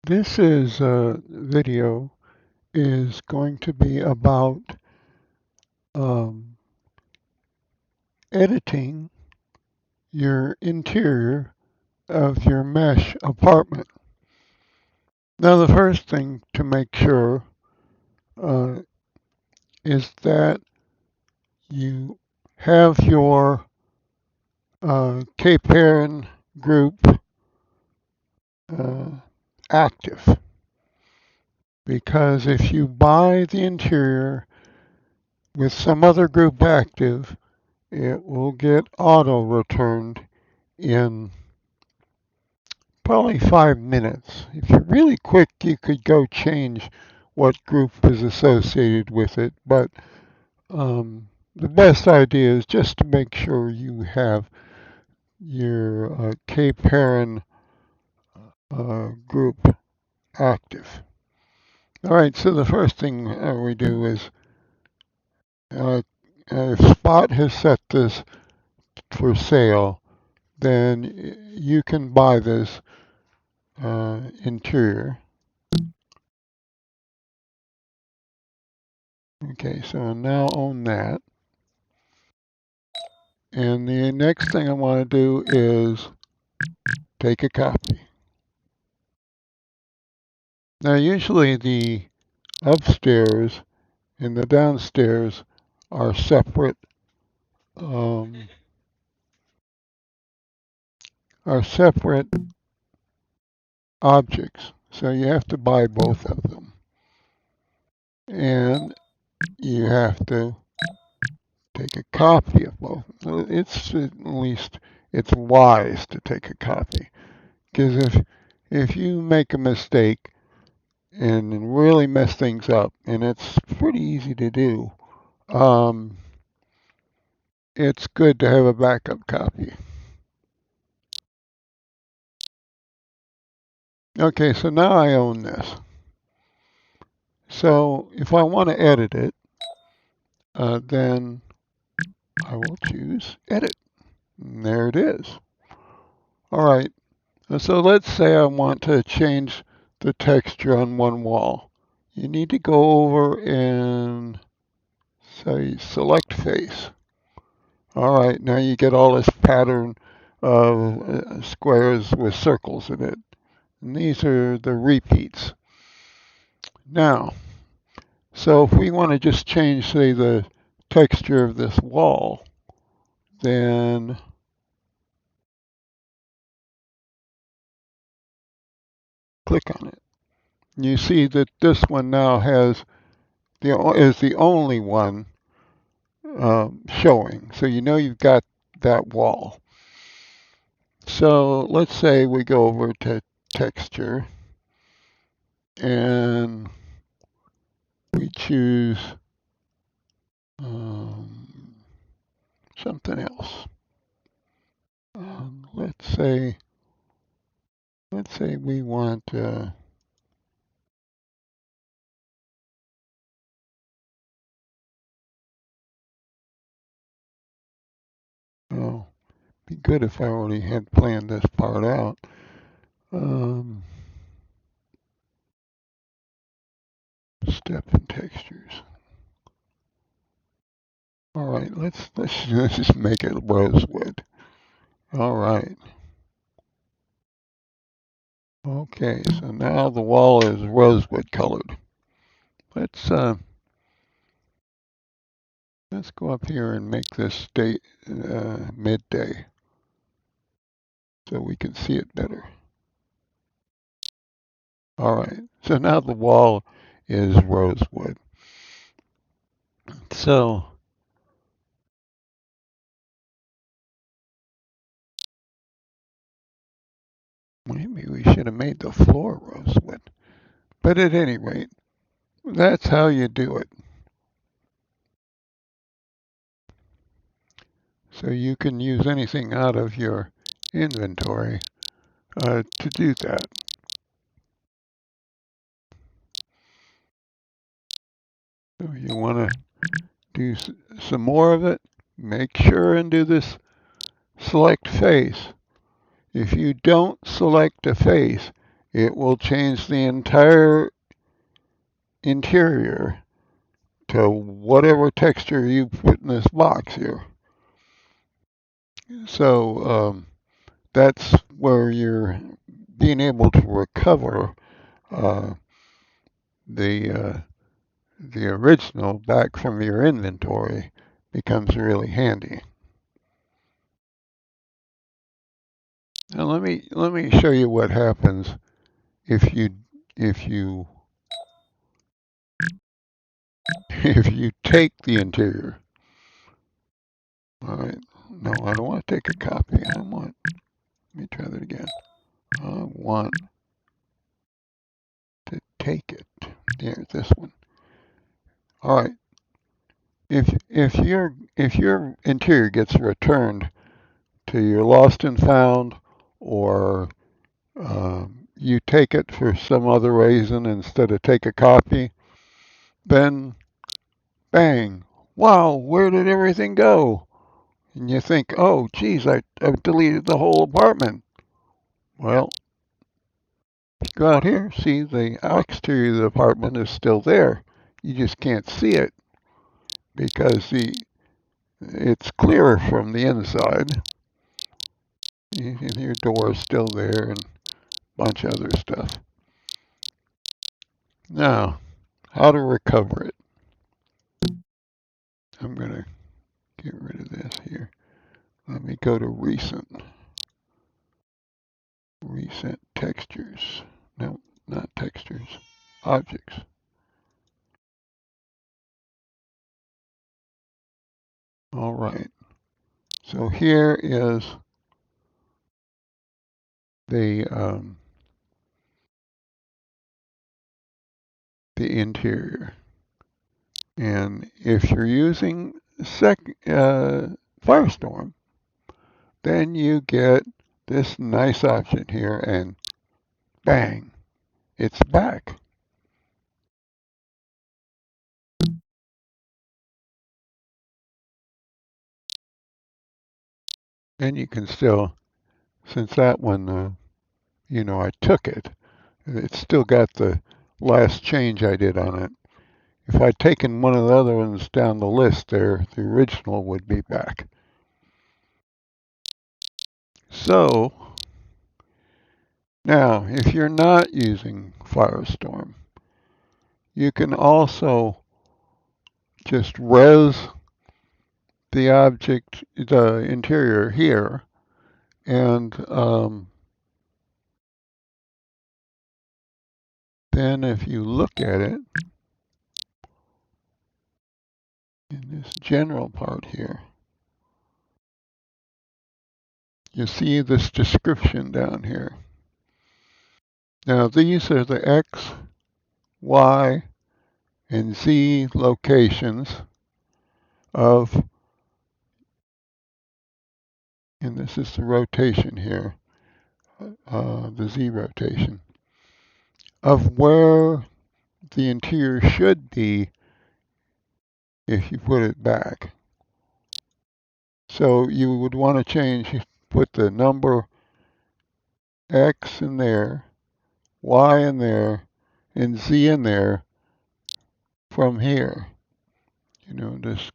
This video is going to be about um, editing your interior of your mesh apartment. Now, the first thing to make sure uh, is that you have your Cape Heron group uh, active, because if you buy the interior with some other group active, it will get auto returned in probably 5 minutes. If you're really quick, you could go change what group is associated with it, but the best idea is just to make sure you have your Cape Heron group active. All right, so the first thing we do is uh, if Spot has set this for sale, then you can buy this interior. Okay, so I now own that. And the next thing I want to do is take a copy. Now, usually the upstairs and the downstairs are separate um, are separate objects, so you have to buy both of them, and you have to take a copy of both. It's at least it's wise to take a copy, because if you make a mistake and really mess things up, and it's pretty easy to do, um, it's good to have a backup copy. Okay, so now I own this. So if I want to edit it, then I will choose Edit. And there it is. All right, so let's say I want to change the texture on one wall. You need to go over and say Select Face. All right, now you get all this pattern of squares with circles in it. And these are the repeats. Now, so if we want to just change, say, the texture of this wall, then click on it. You see that this one now is the only one showing. So you know you've got that wall. So let's say we go over to texture and we choose um, something else. Let's say we want oh, be good if I already had planned this part out. Step and textures. All right, let's just make it rosewood. All right. Okay, so now the wall is rosewood colored. Let's uh, let's go up here and make this date midday so we can see it better. All right, so now the wall is rosewood. So maybe we should have made the floor rosewood. But at any rate, that's how you do it. So you can use anything out of your inventory to do that. So you want to do some more of it, make sure and do this select face. If you don't select a face, it will change the entire interior to whatever texture you put in this box here. So that's where you're being able to recover uh, the the original back from your inventory becomes really handy. Now let me show you what happens if you if you take the interior. All right. No, I don't want to take a copy. Let me try that again. I want to take it. There's this one. All right. If your interior gets returned to your lost and found, or you take it for some other reason instead of take a copy, then bang! Wow, where did everything go? And you think, oh, geez, I've deleted the whole apartment. Well, go out here, see the exterior of the apartment is still there. You just can't see it because it's clear from the inside. Your door is still there and a bunch of other stuff. Now, how to recover it. I'm going to get rid of this here. Let me go to recent textures. No, not textures. Objects. All right. So here is the interior. And if you're using Firestorm, then you get this nice option here, and bang, it's back. And you can still, since that one, I took it, it's still got the last change I did on it. If I'd taken one of the other ones down the list there, the original would be back. So, now, if you're not using Firestorm, you can also just res the object, the interior here, and then if you look at it in this general part here, you see this description down here. Now these are the X, Y, and Z locations of, and this is the rotation here, the Z rotation, of where the interior should be if you put it back. So you would want to put the number X in there, Y in there, and Z in there from here. Just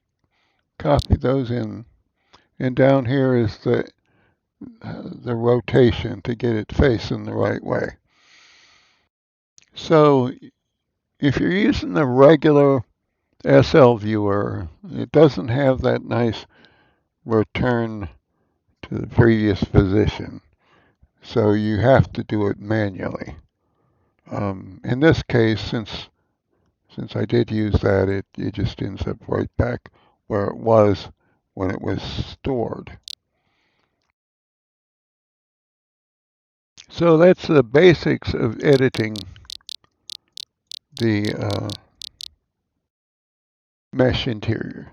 copy those in. And down here is the rotation to get it facing the right way. So if you're using the regular SL viewer, it doesn't have that nice return to the previous position. So you have to do it manually. In this case, since I did use that, it just ends up right back where it was when it was stored. So that's the basics of editing the mesh interior.